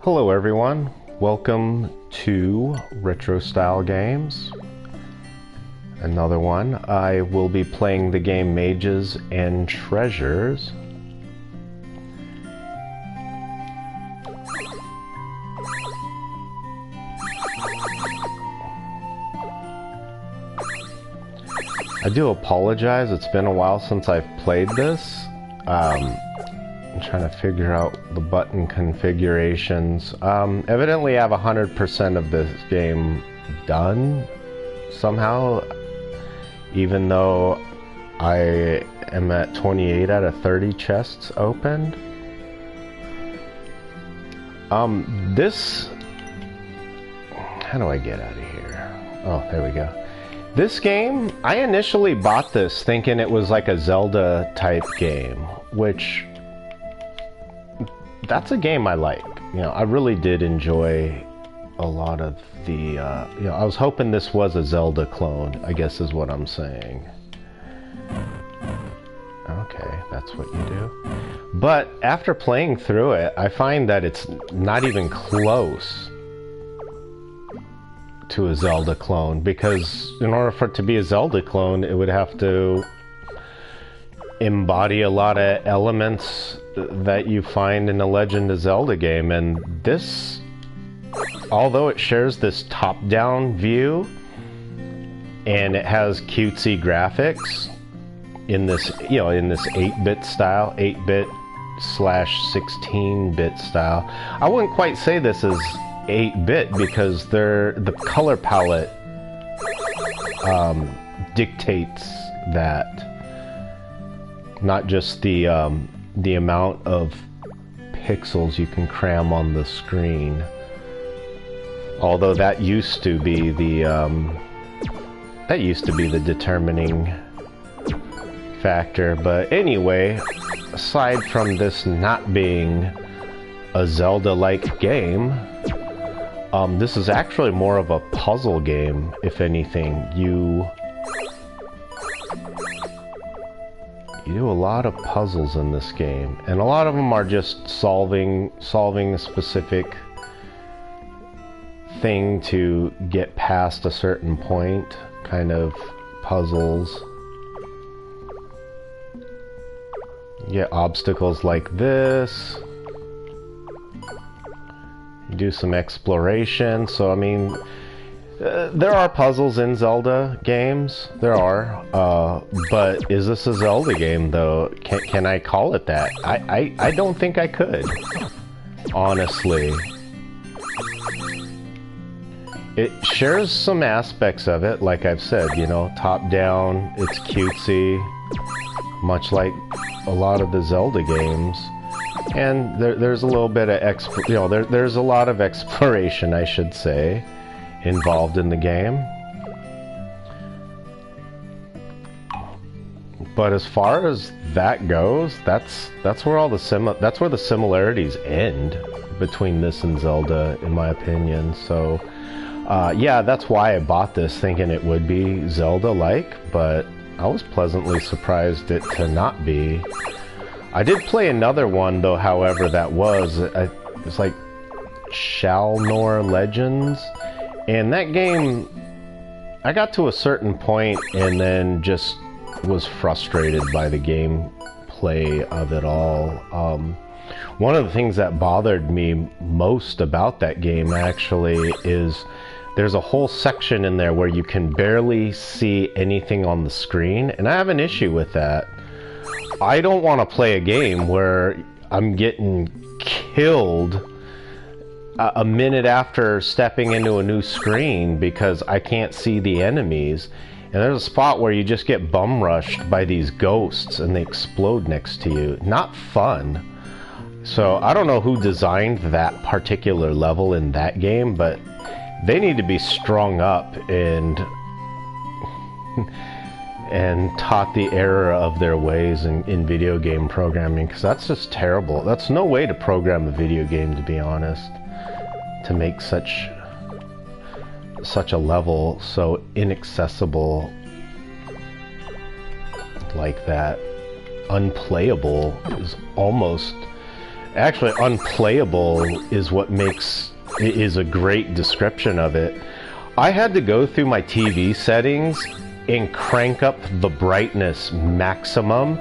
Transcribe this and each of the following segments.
Hello everyone, welcome to Retro Style Games. Another one. I will be playing the game Mages and Treasures. I do apologize, it's been a while since I've played this. I'm trying to figure out the button configurations. Evidently I have 100% of this game done somehow, even though I am at 28 out of 30 chests opened. How do I get out of here? Oh, there we go. This game, I initially bought this thinking it was like a Zelda type game, which that's a game I like. You know, I really did enjoy a lot of the, you know, I was hoping this was a Zelda clone, I guess is what I'm saying. Okay, that's what you do. But after playing through it, I find that it's not even close to a Zelda clone, because in order for it to be a Zelda clone, it would have to embody a lot of elements that you find in a Legend of Zelda game, and this, although it shares this top-down view and it has cutesy graphics in this, you know, in this 8-bit style, 8-bit slash 16-bit style. I wouldn't quite say this is 8-bit because the color palette dictates that. Not just the amount of pixels you can cram on the screen. Although that used to be the determining factor. But anyway, aside from this not being a Zelda-like game, this is actually more of a puzzle game, if anything. You do a lot of puzzles in this game, and a lot of them are just solving a specific thing to get past a certain point, kind of puzzles. You get obstacles like this. You do some exploration, so I mean, there are puzzles in Zelda games, there are, but is this a Zelda game though? Can I call it that? I don't think I could, honestly. It shares some aspects of it, like I've said, you know, top down, it's cutesy, much like a lot of the Zelda games. And there's a little bit of, there's a lot of exploration, I should say, involved in the game. But as far as that goes, that's where all the similarities end between this and Zelda, in my opinion. So yeah, that's why I bought this, thinking it would be Zelda-like, but I was pleasantly surprised it to not be. I did play another one though, however, that was it's like Shalnor Legends. And that game, I got to a certain point and then just was frustrated by the gameplay of it all. One of the things that bothered me most about that game actually is there's a whole section in there where you can barely see anything on the screen, and I have an issue with that. I don't want to play a game where I'm getting killed a minute after stepping into a new screen because I can't see the enemies. And there's a spot where you just get bum rushed by these ghosts and they explode next to you. Not fun. So I don't know who designed that particular level in that game, but they need to be strung up and taught the error of their ways in video game programming, because that's just terrible. That's no way to program a video game, to be honest. To make such a level so inaccessible like that, unplayable, is almost actually unplayable is what is a great description of it. I had to go through my TV settings and crank up the brightness maximum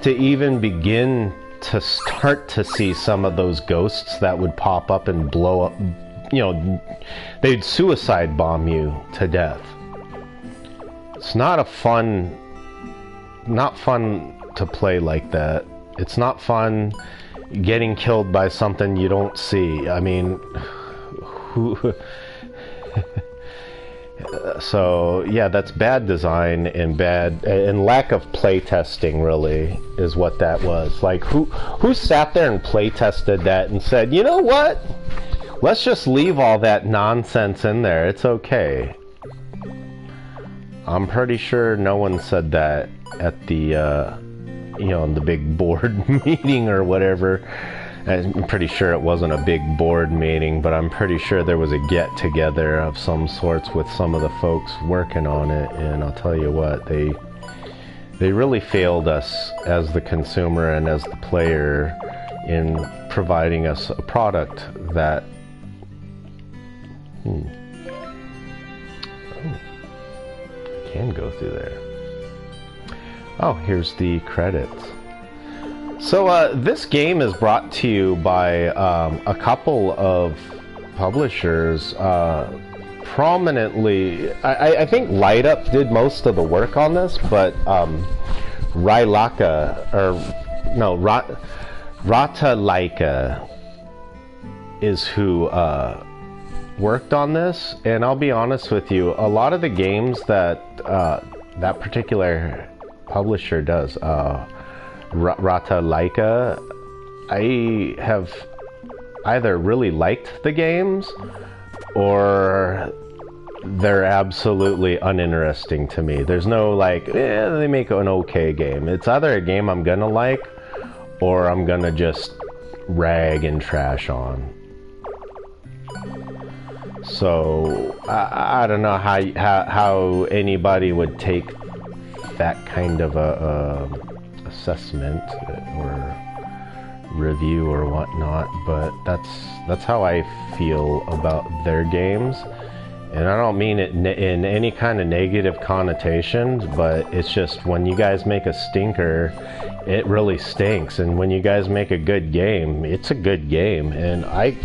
to even begin to start to see some of those ghosts that would pop up and blow up. You know, they'd suicide bomb you to death. It's not fun to play like that. It's not fun getting killed by something you don't see. I mean, who... So yeah, that's bad design and lack of playtesting. Really, is what that was. Like, who sat there and playtested that and said, you know what? Let's just leave all that nonsense in there. It's okay. I'm pretty sure no one said that at the you know, in the big board meeting or whatever. I'm pretty sure it wasn't a big board meeting, but I'm pretty sure there was a get-together of some sorts with some of the folks working on it, and I'll tell you what, they really failed us as the consumer and as the player in providing us a product that... Oh, I can go through there. Oh, here's the credits. So this game is brought to you by a couple of publishers. Prominently, I think LightUp did most of the work on this, but Ratalaika is who worked on this. And I'll be honest with you, a lot of the games that that particular publisher does, Ratalaika, I have either really liked the games or they're absolutely uninteresting to me. There's no like, they make an okay game. It's either a game I'm gonna like or I'm gonna just rag and trash on. So I don't know how anybody would take that kind of a assessment or review or whatnot, but that's how I feel about their games. And I don't mean it in any kind of negative connotations, but it's just when you guys make a stinker, it really stinks. And when you guys make a good game, it's a good game. And I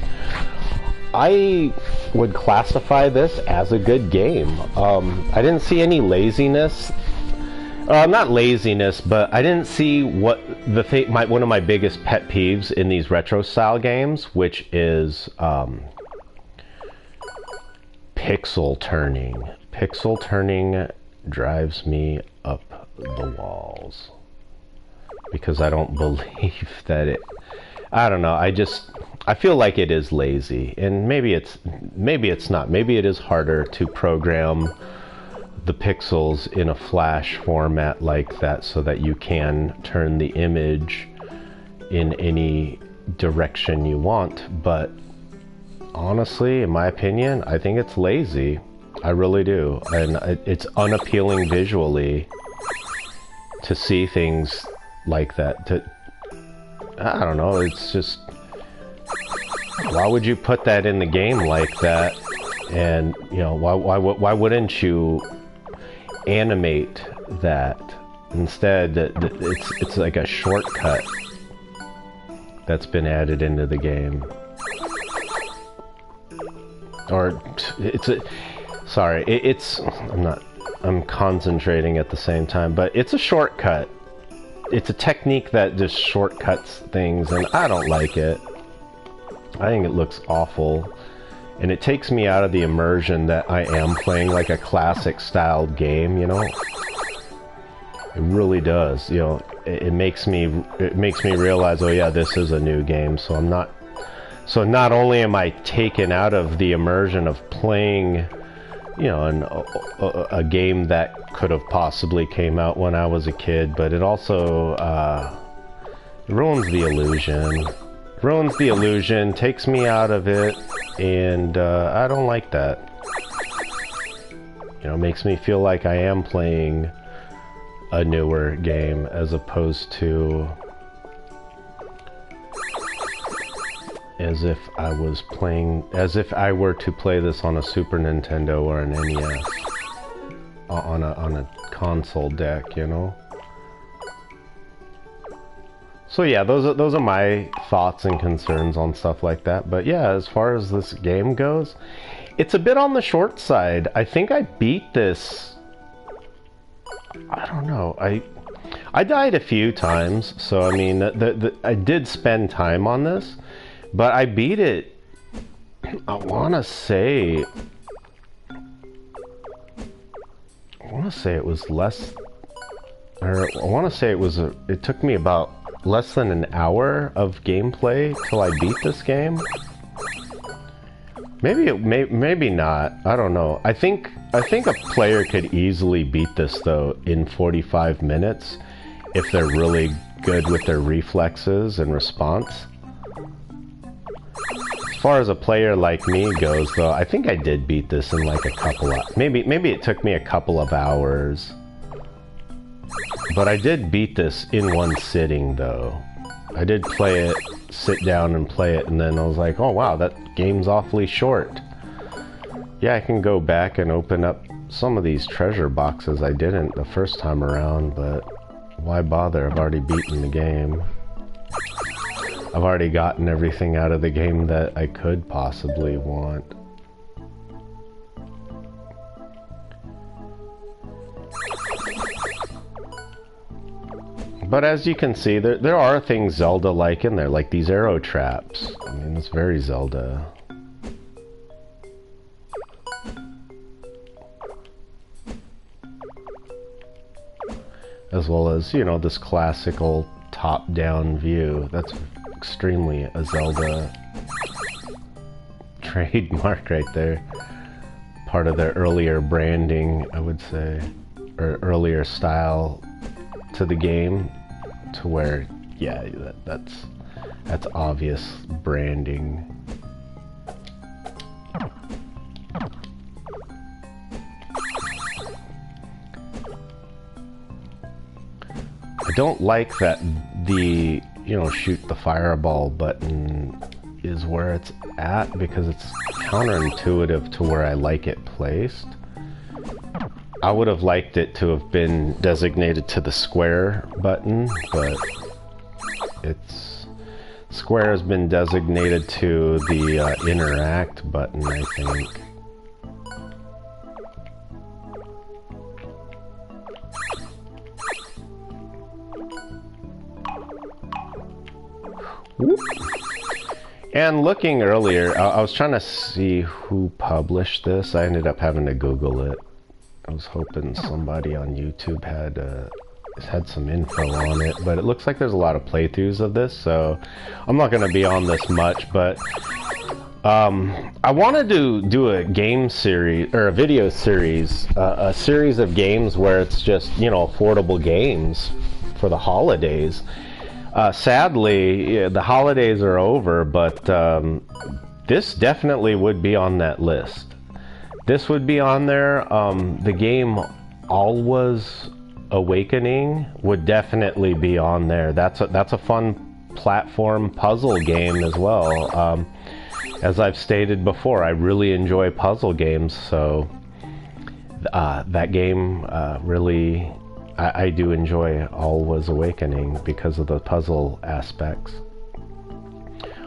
would classify this as a good game. I didn't see any laziness. Not laziness, but I didn't see what one of my biggest pet peeves in these retro style games, which is pixel turning. Pixel turning drives me up the walls because I don't believe that it. I don't know. I feel like it is lazy, and maybe it's not. Maybe it is harder to program the pixels in a flash format like that so that you can turn the image in any direction you want. But honestly, in my opinion, I think it's lazy. I really do. And it's unappealing visually to see things like that. I don't know, it's just, why would you put that in the game like that? And you know, why wouldn't you animate that? Instead, it's like a shortcut that's been added into the game. Or I'm concentrating at the same time, but it's a shortcut. It's a technique that just shortcuts things, and I don't like it. I think it looks awful. And it takes me out of the immersion that I am playing like a classic styled game, you know? It really does, you know. It makes me realize, oh yeah, this is a new game, so not only am I taken out of the immersion of playing, you know, a game that could have possibly came out when I was a kid, but it also ruins the illusion. Ruins the illusion, takes me out of it, and I don't like that. You know, it makes me feel like I am playing a newer game as opposed to as if I was playing, as if I were to play this on a Super Nintendo or an NES, on a console deck, you know. So yeah, those are my thoughts and concerns on stuff like that. But yeah, as far as this game goes, it's a bit on the short side. I think I beat this. I don't know. I died a few times, so I mean, I did spend time on this, but I beat it. I want to say it was less, or I want to say it took me about less than an hour of gameplay till I beat this game. Maybe not. I don't know. I think a player could easily beat this though in 45 minutes if they're really good with their reflexes and response. As far as a player like me goes though, I think I did beat this in like a couple of, maybe it took me a couple of hours. But I did beat this in one sitting though. I did play it, sit down and play it, and then I was like, oh wow, that game's awfully short. Yeah, I can go back and open up some of these treasure boxes I didn't the first time around, but why bother? I've already beaten the game. I've already gotten everything out of the game that I could possibly want. But as you can see, there are things Zelda-like in there, like these arrow traps. I mean, it's very Zelda. As well as, you know, this classical top-down view. That's extremely a Zelda trademark right there. Part of their earlier branding, I would say, or earlier style to the game, to where, yeah, that's obvious branding. I don't like that the, you know, shoot the fireball button is where it's at, because it's counterintuitive to where I like it placed. I would have liked it to have been designated to the square button, but square has been designated to the interact button, I think. Whoop. And looking earlier, I was trying to see who published this. I ended up having to Google it. I was hoping somebody on YouTube had some info on it, but it looks like there's a lot of playthroughs of this, so I'm not going to be on this much. But I wanted to do a game series, or a video series, a series of games where it's just, you know, affordable games for the holidays. Sadly, yeah, the holidays are over, but this definitely would be on that list. This would be on there. The game Alwa's Awakening would definitely be on there. That's a fun platform puzzle game as well. As I've stated before, I really enjoy puzzle games, so that game really, I do enjoy Alwa's Awakening because of the puzzle aspects.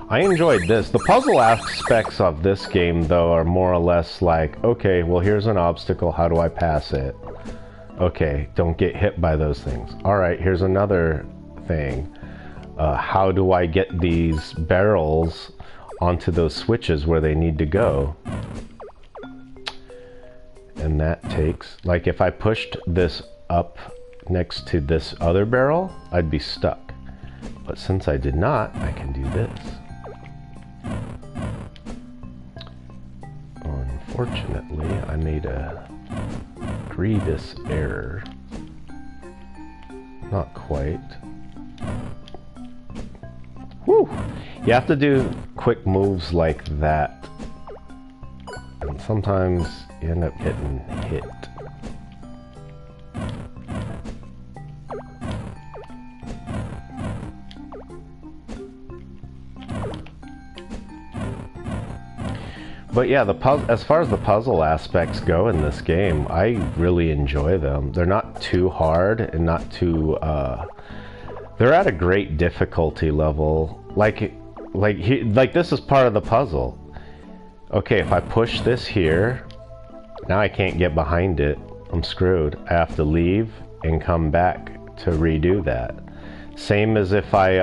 I enjoyed this. The puzzle aspects of this game, though, are more or less like, okay, well, here's an obstacle. How do I pass it? Okay, don't get hit by those things. All right, here's another thing. How do I get these barrels onto those switches where they need to go? And that takes, like, if I pushed this up next to this other barrel, I'd be stuck. But since I did not, I can do this. Unfortunately, I made a grievous error. Not quite. Whew! You have to do quick moves like that. And sometimes you end up getting hit. But yeah, as far as the puzzle aspects go in this game, I really enjoy them. They're not too hard and not too, they're at a great difficulty level. Like this is part of the puzzle. Okay, if I push this here, now I can't get behind it. I'm screwed. I have to leave and come back to redo that. Same as if I,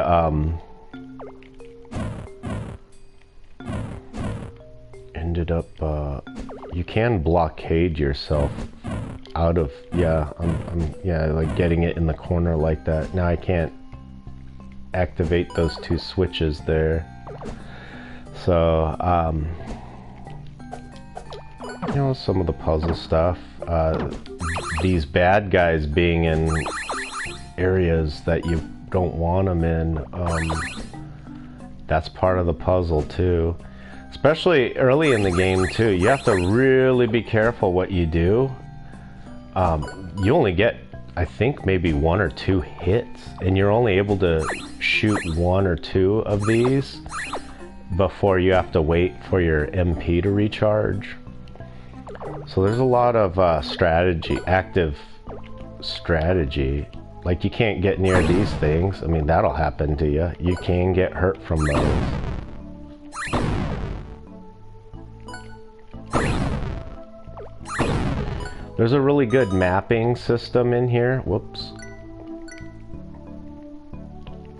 ended up, you can blockade yourself out of, yeah, yeah, like getting it in the corner like that. Now I can't activate those two switches there. So, you know, some of the puzzle stuff, these bad guys being in areas that you don't want them in, that's part of the puzzle too. Especially early in the game too, you have to really be careful what you do. You only get, I think, maybe 1 or 2 hits, and you're only able to shoot 1 or 2 of these before you have to wait for your MP to recharge. So there's a lot of strategy, active strategy. Like, you can't get near these things. I mean, that'll happen to you. You can get hurt from those. There's a really good mapping system in here. Whoops.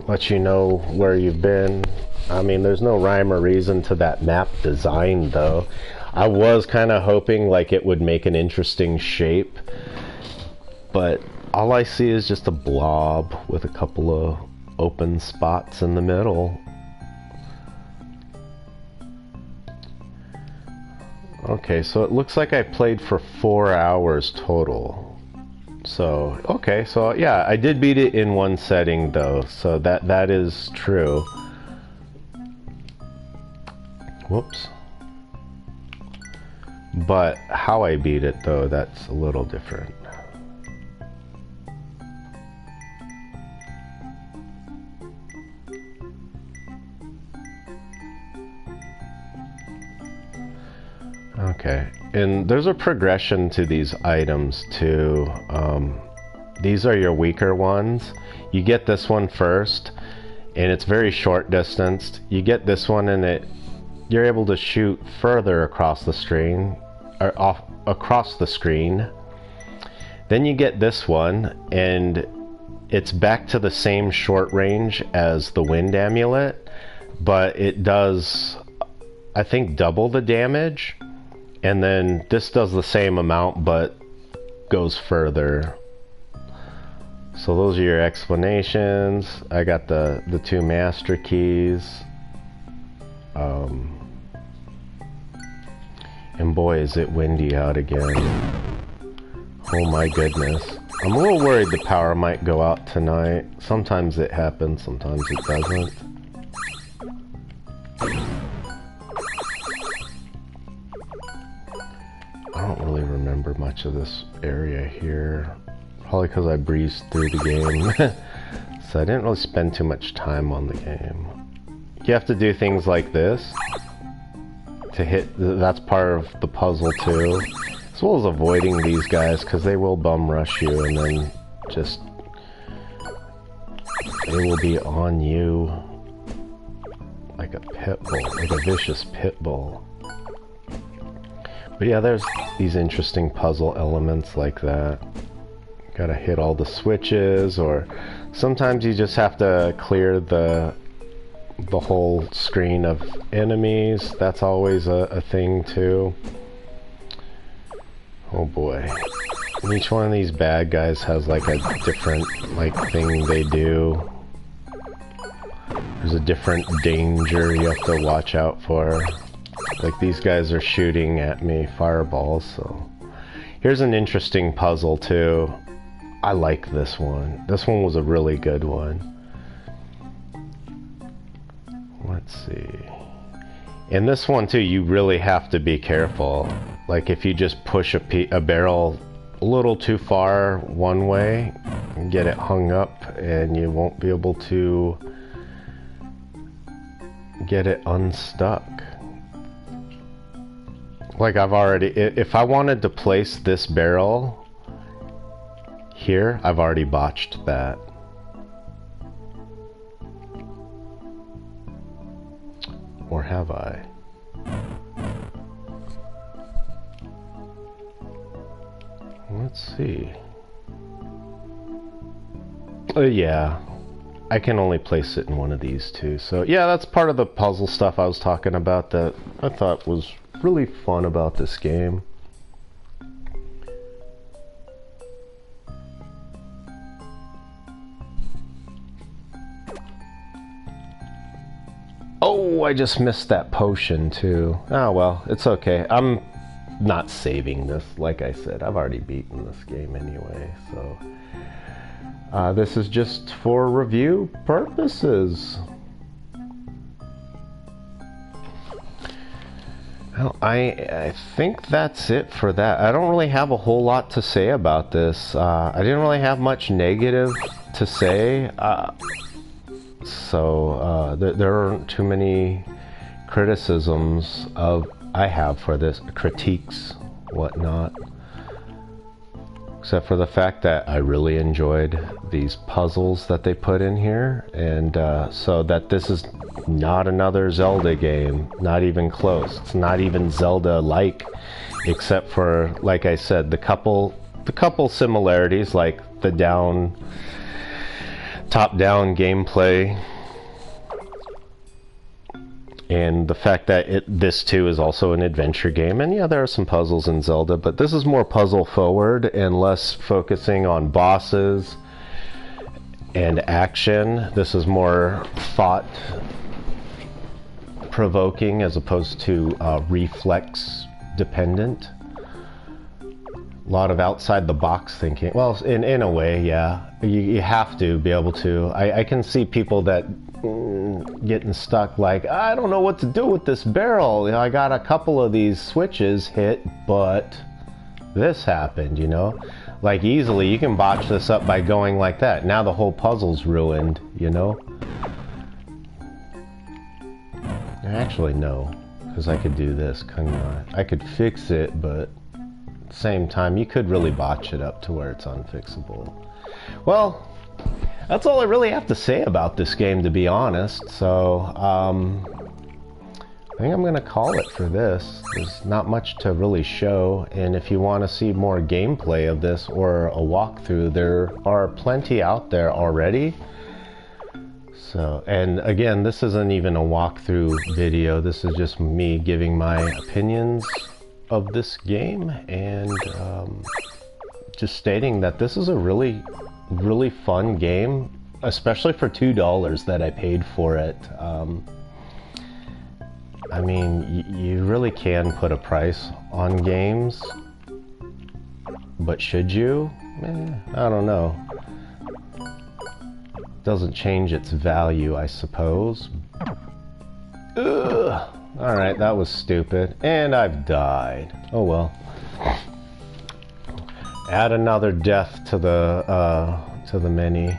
Let you know where you've been. I mean, there's no rhyme or reason to that map design, though. I was kind of hoping like it would make an interesting shape, but all I see is just a blob with a couple of open spots in the middle. Okay, so it looks like I played for 4 hours total. So, okay, so yeah, I did beat it in one setting though, so that is true. Whoops. But how I beat it though, that's a little different. Okay, and there's a progression to these items too. These are your weaker ones. You get this one first, and it's very short distanced. You get this one, and you're able to shoot further across the screen, or across the screen. Then you get this one, and it's back to the same short range as the wind amulet, but it does, I think, double the damage. And then this does the same amount, but goes further. So those are your explanations. I got the 2 master keys. And boy, is it windy out again. Oh my goodness. I'm a little worried the power might go out tonight. Sometimes it happens, sometimes it doesn't. I don't really remember much of this area here. Probably because I breezed through the game. So I didn't really spend too much time on the game. You have to do things like this to hit, that's part of the puzzle too. As well as avoiding these guys, because they will bum rush you and then just, they will be on you like a pit bull, like a vicious pit bull. But yeah, there's these interesting puzzle elements like that. Gotta hit all the switches, or sometimes you just have to clear the whole screen of enemies. That's always a thing too. Oh boy. And each one of these bad guys has like a different like thing they do. There's a different danger you have to watch out for. Like these guys are shooting at me fireballs, so. Here's an interesting puzzle too. I like this one. This one was a really good one. Let's see. In this one too, you really have to be careful. Like if you just push a barrel a little too far one way, and get it hung up, and you won't be able to get it unstuck. Like I've already, if I wanted to place this barrel here, I've already botched that. Or have I? Let's see. Yeah, I can only place it in one of these two. So yeah, that's part of the puzzle stuff I was talking about that I thought was really fun about this game. Oh, I just missed that potion too. Oh well, it's okay. I'm not saving this. Like I said, I've already beaten this game anyway, so this is just for review purposes. Well, I think that's it for that. I don't really have a whole lot to say about this. I didn't really have much negative to say. So there aren't too many criticisms I have for this, critiques, whatnot, except for the fact that I really enjoyed these puzzles that they put in here, and so that this is not another Zelda game, not even close. It's not even Zelda-like, except for, like I said, the couple similarities, like the top-down gameplay, and the fact that this too is also an adventure game. And yeah, there are some puzzles in Zelda, but this is more puzzle forward and less focusing on bosses and action. This is more thought provoking as opposed to reflex dependent. A lot of outside the box thinking. Well, in a way, yeah, you have to be able to. I can see people that getting stuck, like, I don't know what to do with this barrel. You know, I got a couple of these switches hit, but this happened, you know. Like, easily you can botch this up by going like that. Now the whole puzzle's ruined, you know. Actually, no, because I could do this, couldn't I? I could fix it, but at the same time, you could really botch it up to where it's unfixable. Well, that's all I really have to say about this game, to be honest. So, I think I'm going to call it for this. There's not much to really show, and if you want to see more gameplay of this or a walkthrough, there are plenty out there already. So, and again, this isn't even a walkthrough video. This is just me giving my opinions of this game, and just stating that this is a really fun game, especially for $2 that I paid for it. I mean, you really can put a price on games, but should you? I don't know. Doesn't change its value, I suppose. Ugh. Alright, that was stupid. And I've died. Oh well. Add another death to the many.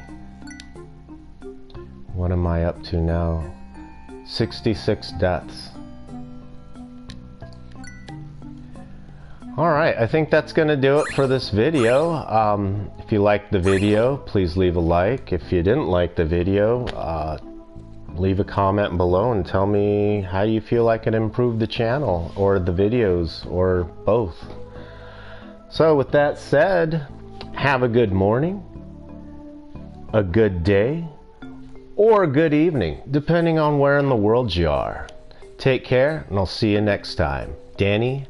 What am I up to now? 66 deaths. Alright, I think that's going to do it for this video. If you liked the video, please leave a like. If you didn't like the video, leave a comment below and tell me how you feel I can improve the channel, or the videos, or both. So with that said, have a good morning, a good day, or a good evening, depending on where in the world you are. Take care, and I'll see you next time. Danny